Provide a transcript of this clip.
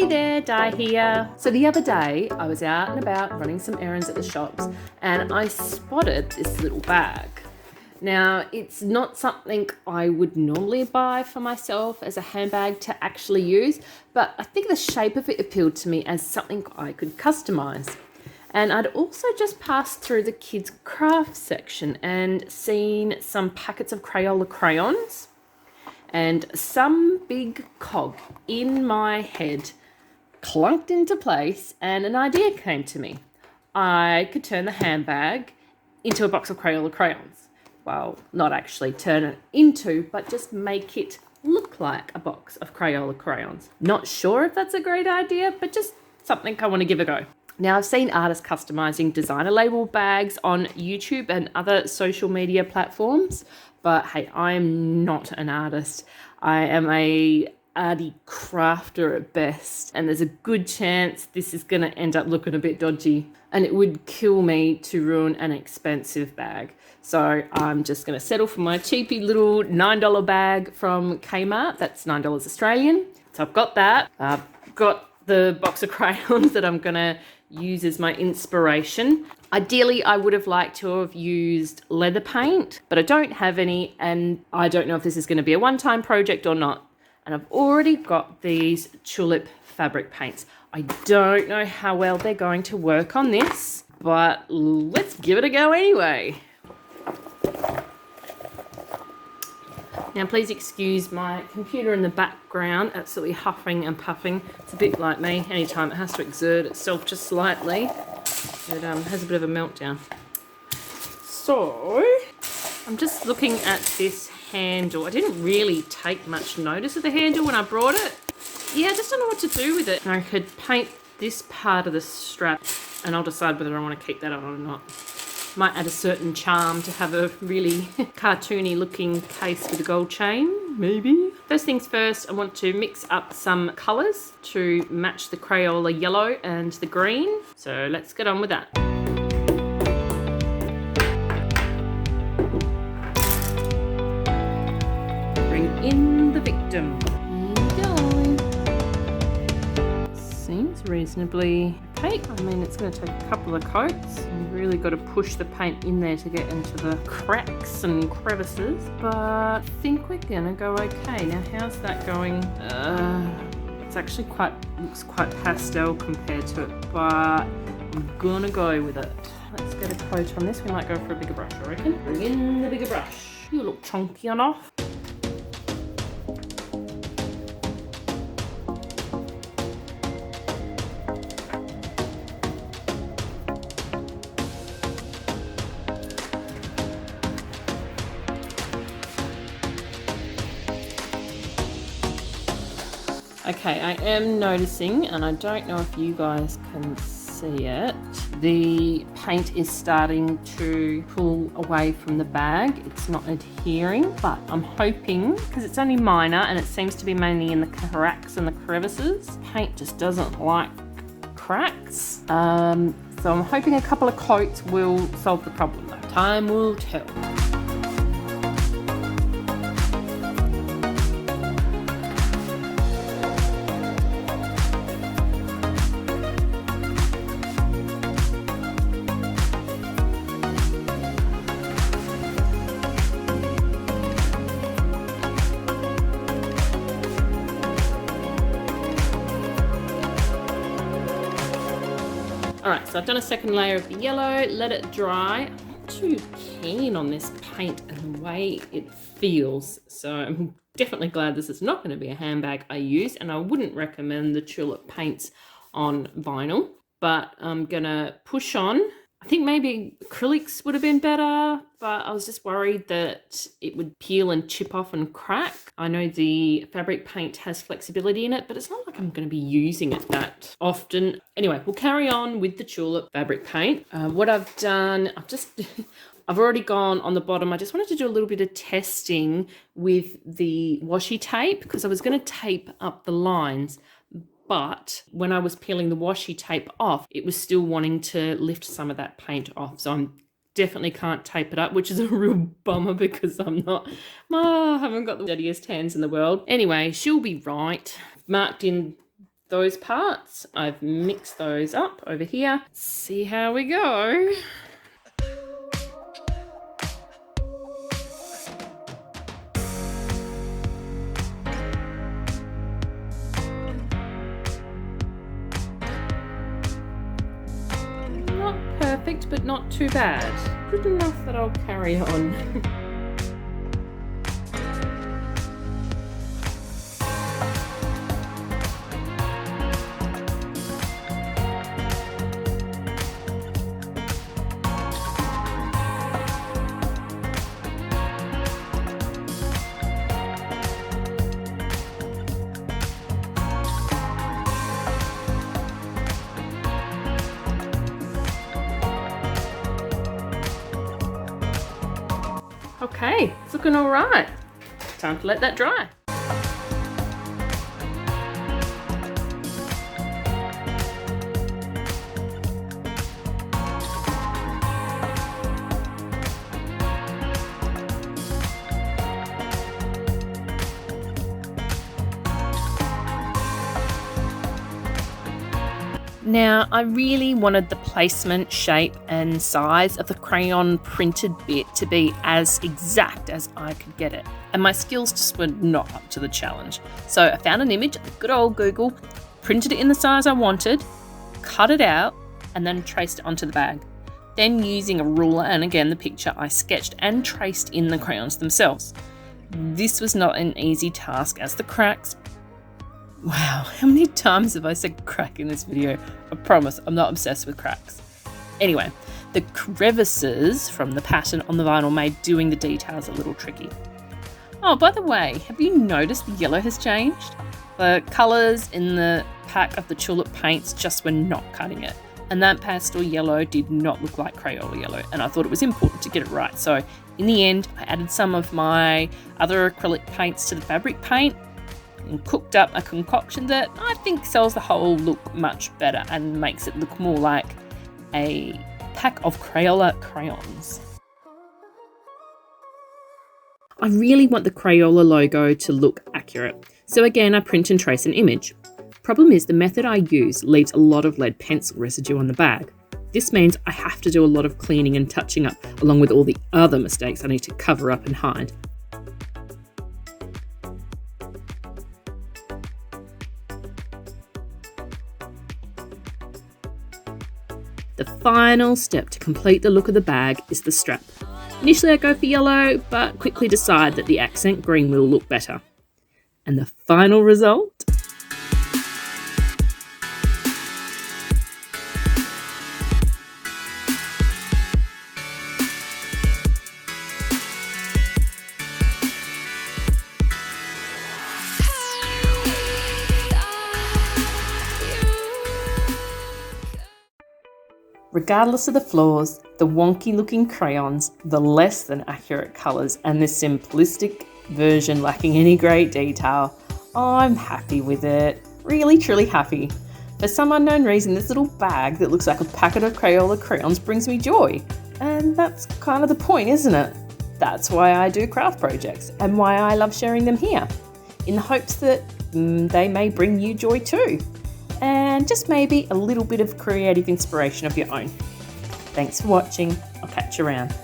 Hey there, Di here. So the other day I was out and about running some errands at the shops and I spotted this little bag. Now it's not something I would normally buy for myself as a handbag to actually use, but I think the shape of it appealed to me as something I could customize. And I'd also just passed through the kids' craft section and seen some packets of Crayola crayons and some big cog in my head clunked into place and an idea came to me. I could turn the handbag into a box of Crayola crayons. Well, not actually turn it into, but just make it look like a box of Crayola crayons. Not sure if that's a great idea, but just something I want to give a go. Now, I've seen artists customizing designer label bags on YouTube and other social media platforms, but hey, I am not an artist. I am a arty crafter at best, and there's a good chance this is going to end up looking a bit dodgy, and it would kill me to ruin an expensive bag. So I'm just going to settle for my cheapy little $9 bag from Kmart. That's $9 Australian. So I've got that. I've got the box of crayons that I'm going to use as my inspiration. Ideally, I would have liked to have used leather paint, but I don't have any, and I don't know if this is going to be a one-time project or not. And I've already got these tulip fabric paints. I don't know how well they're going to work on this, but let's give it a go anyway. Now, please excuse my computer in the background, absolutely huffing and puffing. It's a bit like me. Anytime it has to exert itself just slightly, it has a bit of a meltdown. So, I'm just looking at this handle. I didn't really take much notice of the handle when I brought it. Yeah, I just don't know what to do with it. I could paint this part of the strap and I'll decide whether I want to keep that on or not. Might add a certain charm to have a really cartoony looking case with a gold chain, maybe. First things first, I want to mix up some colours to match the Crayola yellow and the green. So let's get on with that. Bring in the victim. Here we go. Seems reasonably opaque. I mean, it's going to take a couple of coats. You've really got to push the paint in there to get into the cracks and crevices, but I think we're going to go okay. Now, how's that going? It's actually looks quite pastel compared to it, but I'm going to go with it. Let's get a coat on this. We might go for a bigger brush, I reckon. Bring in the bigger brush. You look chunky enough. Okay, I am noticing, and I don't know if you guys can see it, the paint is starting to pull away from the bag. It's not adhering, but I'm hoping, because it's only minor and it seems to be mainly in the cracks and the crevices, paint just doesn't like cracks. So I'm hoping a couple of coats will solve the problem though. Time will tell. Alright, so I've done a second layer of the yellow, let it dry. I'm not too keen on this paint and the way it feels, so I'm definitely glad this is not going to be a handbag I use, and I wouldn't recommend the tulip paints on vinyl, but I'm going to push on. I think maybe acrylics would have been better, but I was just worried that it would peel and chip off and crack. I know the fabric paint has flexibility in it, but it's not like I'm going to be using it that often. Anyway, we'll carry on with the tulip fabric paint. What I've done, I've already gone on the bottom. I just wanted to do a little bit of testing with the washi tape because I was going to tape up the lines. But when I was peeling the washi tape off, it was still wanting to lift some of that paint off. So I definitely can't tape it up, which is a real bummer because I haven't got the dirtiest hands in the world. Anyway, she'll be right. Marked in those parts. I've mixed those up over here. See how we go. Not perfect, but not too bad. Good enough that I'll carry on. Okay, it's looking all right. Time to let that dry. Now, I really wanted the placement, shape and size of the crayon printed bit to be as exact as I could get it. And my skills just were not up to the challenge. So I found an image, good old Google, printed it in the size I wanted, cut it out, and then traced it onto the bag. Then using a ruler and again the picture, I sketched and traced in the crayons themselves. This was not an easy task as the cracks. Wow, how many times have I said crack in this video? I promise, I'm not obsessed with cracks. Anyway, the crevices from the pattern on the vinyl made doing the details a little tricky. Oh, by the way, have you noticed the yellow has changed? The colours in the pack of the tulip paints just were not cutting it. And that pastel yellow did not look like Crayola yellow, and I thought it was important to get it right. So in the end, I added some of my other acrylic paints to the fabric paint, and cooked up a concoction that I think sells the whole look much better and makes it look more like a pack of Crayola crayons. I really want the Crayola logo to look accurate, so again I print and trace an image. Problem is the method I use leaves a lot of lead pencil residue on the bag. This means I have to do a lot of cleaning and touching up along with all the other mistakes I need to cover up and hide. The final step to complete the look of the bag is the strap. Initially I go for yellow, but quickly decide that the accent green will look better. And the final result? Regardless of the flaws, the wonky looking crayons, the less than accurate colours and the simplistic version lacking any great detail, I'm happy with it. Really truly happy. For some unknown reason, this little bag that looks like a packet of Crayola crayons brings me joy. And that's kind of the point, isn't it? That's why I do craft projects and why I love sharing them here, in the hopes that they may bring you joy too. And just maybe a little bit of creative inspiration of your own. Thanks for watching. I'll catch you around.